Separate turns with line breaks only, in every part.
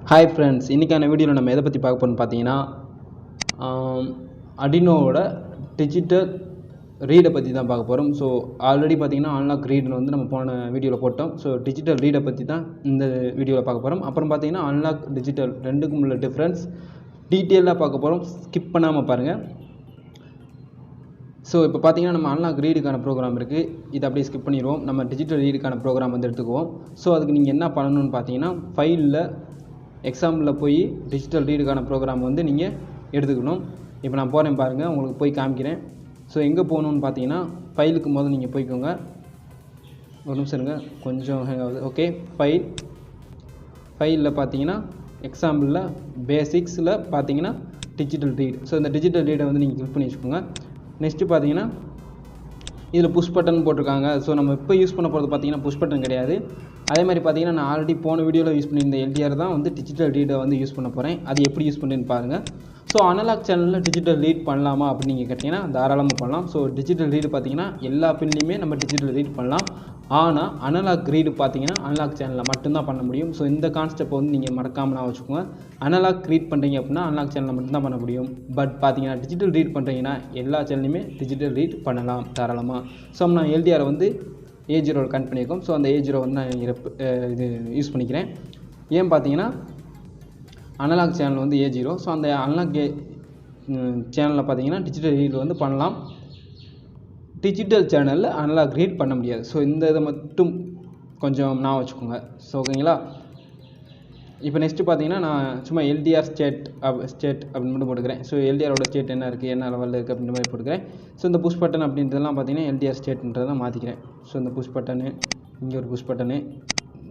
Hi friends, இன்றைக்கான வீடியோவில் நம்ம எதை பற்றி பார்க்க போகிறோம்னு பார்த்தீங்கன்னா அடினோவோட டிஜிட்டல் ரீடை பற்றி தான் பார்க்க போகிறோம். ஸோ ஆல்ரெடி பார்த்தீங்கன்னா அன்லாக் ரீடுன்னு வந்து நம்ம போன வீடியோவில் போட்டோம். ஸோ டிஜிட்டல் ரீடை பற்றி தான் இந்த வீடியோவில் பார்க்க போகிறோம். அப்புறம் பார்த்தீங்கன்னா அன்லாக் டிஜிட்டல் ரெண்டுக்கும் உள்ள டிஃப்ரென்ஸ் டீட்டெயிலாக பார்க்க போகிறோம். ஸ்கிப் பண்ணாமல் பாருங்கள். ஸோ இப்போ பார்த்தீங்கன்னா நம்ம அன்லாக் ரீடுக்கான ப்ரோக்ராம் இருக்குது. இதை அப்படியே ஸ்கிப் பண்ணிடுவோம். நம்ம டிஜிட்டல் ரீடுக்கான ப்ரோக்ராம் வந்து எடுத்துக்குவோம். ஸோ அதுக்கு நீங்கள் என்ன பண்ணணும்னு பார்த்தீங்கன்னா ஃபைலில் எக்ஸாம்பிளில் போய் டிஜிட்டல் ரீடுக்கான ப்ரோக்ராம் வந்து நீங்கள் எடுத்துக்கணும். இப்போ நான் போகிறேன் பாருங்கள், உங்களுக்கு போய் காமிக்கிறேன். ஸோ எங்கே போகணுன்னு பார்த்தீங்கன்னா ஃபைலுக்கு முதல்ல நீங்கள் போய்க்கோங்க. ஒரு நிமிஷம் இருங்க, கொஞ்சம் ஹேங் ஆகுது. ஓகே, ஃபைலில் பார்த்தீங்கன்னா எக்ஸாம்பிளில் பேசிக்ஸில் பார்த்தீங்கன்னா டிஜிட்டல் ரீடு. ஸோ இந்த டிஜிட்டல் ரீடை வந்து நீங்கள் கிளிக் பண்ணி வச்சுக்கோங்க. நெக்ஸ்ட்டு பார்த்தீங்கன்னா இதில் புஷ் பட்டன் போட்டிருக்காங்க. ஸோ நம்ம இப்போ யூஸ் பண்ண போகிறது பார்த்தீங்கன்னா புஷ் பட்டன் கிடையாது. அதே மாதிரி பார்த்தீங்கன்னா நான் ஆல்ரெடி போன வீடியோவில் யூஸ் பண்ணியிருந்த எல்டிஆர் தான் வந்து டிஜிட்டல் ரீடை வந்து யூஸ் பண்ண போகிறேன். அது எப்படி யூஸ் பண்ணுறேன்னு பாருங்கள். ஸோ அனலாக் சேனலில் டிஜிட்டல் ரீட் பண்ணலாமா அப்படின்னு நீங்கள் கேட்டிங்கன்னா தாராளமாக பண்ணலாம். ஸோ டிஜிட்டல் ரீடு பார்த்தீங்கன்னா எல்லா பின்லையுமே நம்ம டிஜிட்டல் ரீட் பண்ணலாம். ஆனால் அனலாக் ரீடு பார்த்தீங்கன்னா அனலாக் சேனலில் மட்டும்தான் பண்ண முடியும். ஸோ இந்த கான்செப்டை வந்து நீங்கள் மறக்காமல் வச்சுக்கோங்க. அனலாக் ரீட் பண்ணுறீங்க அப்படின்னா அனலாக் சேனலில் மட்டும்தான் பண்ண முடியும். பட் பார்த்தீங்கன்னா டிஜிட்டல் ரீட் பண்ணுறீங்கன்னா எல்லா சேனல்லையுமே டிஜிட்டல் ரீட் பண்ணலாம் தாராளமாக. ஸோ நான் எல்டிஆரை வந்து A0 கனெக்ட் பண்ணியிருக்கோம். ஸோ அந்த A0 வந்து நான் இது யூஸ் பண்ணிக்கிறேன். ஏன் பார்த்தீங்கன்னா அனலாக் சேனல் வந்து A0. ஸோ அந்த அனலாக் சேனலில் பார்த்தீங்கன்னா டிஜிட்டல் ரீட் வந்து பண்ணலாம். டிஜிட்டல் சேனலில் அனலாக் ரீட் பண்ண முடியாது. ஸோ இந்த இதை மட்டும் கொஞ்சம் நான் வச்சுக்கோங்க. ஸோ ஓகேங்களா. இப்போ நெக்ஸ்ட்டு பார்த்தீங்கன்னா நான் சும்மா எல்டிஆர் ஸ்டேட் அப்படின்னு மட்டும் போட்டுக்கிறேன். ஸோ எல்டிஆரோட ஸ்டேட் என்ன இருக்குது, என்ன லெவலில் இருக்குது அப்படின்ற மாதிரி போட்டுக்கிறேன். ஸோ இந்த புஷ் பட்டன் அப்படின்றதெல்லாம் பார்த்தீங்கன்னா எல்டிஆர் ஸ்டேட்ன்றதை மாற்றிக்கிறேன். ஸோ இந்த புஷ் பட்டனு, இங்கே ஒரு புஷ் பட்டனு,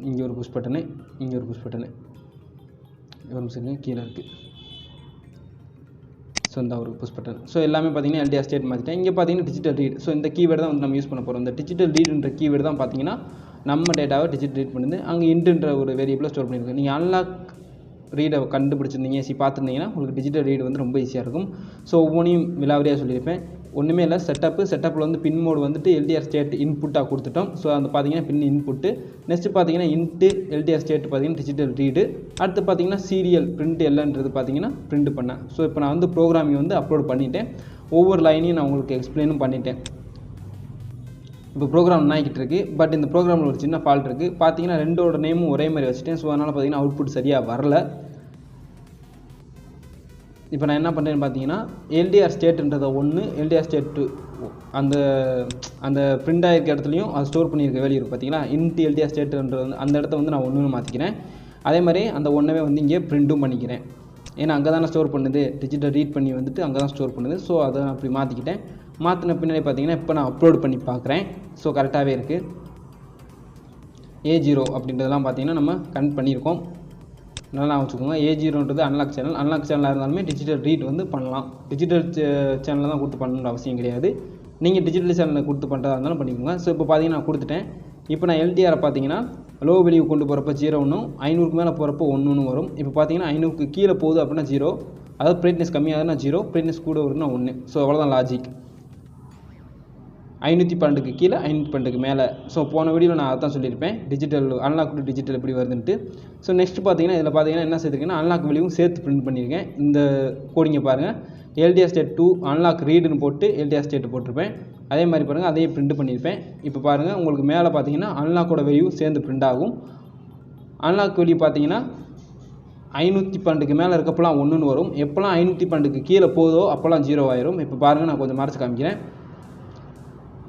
இங்கே ஒரு புஷ் பட்டனு, இங்கே ஒரு புஷ் பட்டனு, ஒரு நிமிஷம் கீழே இருக்குது. ஸோ இந்த ஒரு புஷ் பட்டன். ஸோ எல்லாமே பார்த்தீங்கன்னா எல்டிஆர் ஸ்டேட் மாற்றிட்டேன். இங்கே பார்த்தீங்கன்னா டிஜிட்டல் ரீட். ஸோ இந்த கீவேர்டு தான் வந்து நம்ம யூஸ் பண்ண போகிறோம். இந்த டிஜிட்டல் ரீடுன்ற கீவேர்டு தான் பார்த்தீங்கன்னா நம்ம டேட்டாவை டிஜிட்டல் ரீட் பண்ணுது. அங்கே இன்ட்டுன்ற ஒரு வேரியபிளை ஸ்டோர் பண்ணியிருக்கோம். நீங்கள் அன்லாக் ரீடை கண்டுபிடிச்சிருந்தீங்க, பார்த்துருந்தீங்கன்னா உங்களுக்கு டிஜிட்டல் ரீடு வந்து ரொம்ப ஈஸியாக இருக்கும். ஸோ ஒவ்வொன்றையும் விலாவரியாக சொல்லியிருப்பேன். ஒன்றுமே இல்லை, செட்டப்பில் வந்து பின் மோடு வந்துட்டு எல்டிஆர் ஸ்டேட் இன்புட்டாக கொடுத்துட்டோம். ஸோ அந்த பார்த்தீங்கன்னா பின் இன்புட்டு. நெக்ஸ்ட்டு பார்த்தீங்கன்னா இன்ட்டு எல்டிஆர் ஸ்டேட் பார்த்தீங்கன்னா டிஜிட்டல் ரீடு. அடுத்து பார்த்தீங்கன்னா சீரியல் பிரிண்ட் எல்லன்றது பார்த்தீங்கன்னா பிரிண்ட் பண்ணேன். ஸோ இப்போ நான் வந்து ப்ரோக்ராமிங் வந்து அப்லோட் பண்ணிவிட்டேன். ஒவ்வொரு லைனையும் நான் உங்களுக்கு எக்ஸ்பிளைனும் பண்ணிட்டேன். இப்போ ப்ரோக்ராம் ஆகிக்கிட்டு இருக்குது. பட் இந்த ப்ரோக்ராமில் ஒரு சின்ன ஃபால்ட் இருக்குது. பார்த்தீங்கன்னா ரெண்டோட நேமும் ஒரே மாதிரி வச்சுட்டேன். ஸோ அதனால் பார்த்தீங்கன்னா அவுட்புட் சரியாக வரல. இப்போ நான் என்ன பண்ணுறேன்னு பார்த்தீங்கன்னா எல்டிஆர் ஸ்டேட்டுன்றதை 1, எல்டிஆர் ஸ்டேட் 2 அந்த பிரிண்ட் ஆகிருக்க இடத்துலையும் அது ஸ்டோர் பண்ணியிருக்க வேல்யூ இருக்குது பார்த்தீங்களா. இன்ட்டு எல்டிஆர் ஸ்டேட்டுன்றது வந்து அந்த இடத்த வந்து நான் 1ன்னு மாற்றிக்கிறேன். அதே மாதிரி அந்த 1வே வந்து இங்கே பிரிண்ட்டும் பண்ணிக்கிறேன். ஏன்னா அங்கே தானே ஸ்டோர் பண்ணுது, டிஜிட்டல் ரீட் பண்ணி வந்துட்டு அங்கே தான் ஸ்டோர் பண்ணுது. ஸோ அதை நான் அப்படி மாற்றிக்கிட்டேன். மாற்றின பின்னாடி பார்த்தீங்கன்னா இப்போ நான் அப்லோட் பண்ணி பார்க்குறேன். ஸோ கரெக்டாகவே இருக்குது. A0 அப்படின்றதெல்லாம் பார்த்தீங்கன்னா நம்ம கனெக்ட் பண்ணியிருக்கோம். நல்லா வச்சுக்கோங்க. A0ன்றது அன்லாக் சேனலாக இருந்தாலுமே டிஜிட்டல் ரீட் வந்து பண்ணலாம். டிஜிட்டல் சேனலில் தான் கொடுத்து பண்ணணுன்ற அவசியம் கிடையாது. நீங்கள் டிஜிட்டல் சேனலில் கொடுத்து பண்ணுறதா இருந்தாலும் பண்ணிக்கோங்க. ஸோ இப்போ பார்த்தீங்கன்னா நான் கொடுத்துட்டேன். இப்போ நான் எல்டிஆரை பார்த்தீங்கன்னா லோ வேல்யூ கொண்டு போகிறப்ப 0ன்னு, 500க்கு மேலே போகிறப்போ 1ன்னு வரும். இப்போ பார்த்தீங்கன்னா 500க்கு கீழே போகுது அப்படின்னா 0, அதாவது பிரைட்னஸ் கம்மியாகுதுன்னா 0, பிரைட்னஸ் கூட வருதுன்னா 1. ஸோ அவ்வளோதான் லாஜிக். 512க்கு கீழே, 512க்கு மேலே. ஸோ போன வீடியோவில் நான் அதான் சொல்லியிருப்பேன், டிஜிட்டல் அன்லாக் டு டிஜிட்டல் எப்படி வருதுன்ட்டு. ஸோ நெக்ஸ்ட் பார்த்தீங்கன்னா இதில் பார்த்தீங்கன்னா என்ன சேர்த்துருக்கேன்னா அன்லாக் வேல்யூவும் சேர்த்து பிரிண்ட் பண்ணியிருக்கேன். இந்த கோடிங்கை பாருங்கள், எல்டிஆர் ஸ்டேட் 2 அன்லாக் ரீடுன்னு போட்டு எல்டிஆர் ஸ்டேட் போட்டிருப்பேன். அதே மாதிரி பாருங்கள், அதையே பிரிண்ட் பண்ணியிருப்பேன். இப்போ பாருங்கள், உங்களுக்கு மேலே பார்த்தீங்கன்னா அன்லாக்கோட வேல்யூ சேர்ந்து பிரிண்ட் ஆகும். அன்லாக் வேல்யூ பார்த்தீங்கன்னா 512க்கு மேலே இருக்கப்பெல்லாம் 1ன்னு வரும். எப்போல்லாம் 512க்கு கீழே போதோ அப்போல்லாம் 0 ஆயிரும். இப்போ பாருங்கள், நான் கொஞ்சம் மறைச்சு காமிக்கிறேன்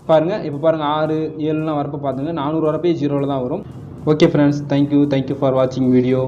பாருங்கள். இப்போ பாருங்கள் 6, 7லாம் வரப்போ பார்த்துங்க 400 வரப்போ 0வில் தான் வரும். ஓகே ஃப்ரெண்ட்ஸ், தேங்க்யூ ஃபார் வாட்சிங் வீடியோ.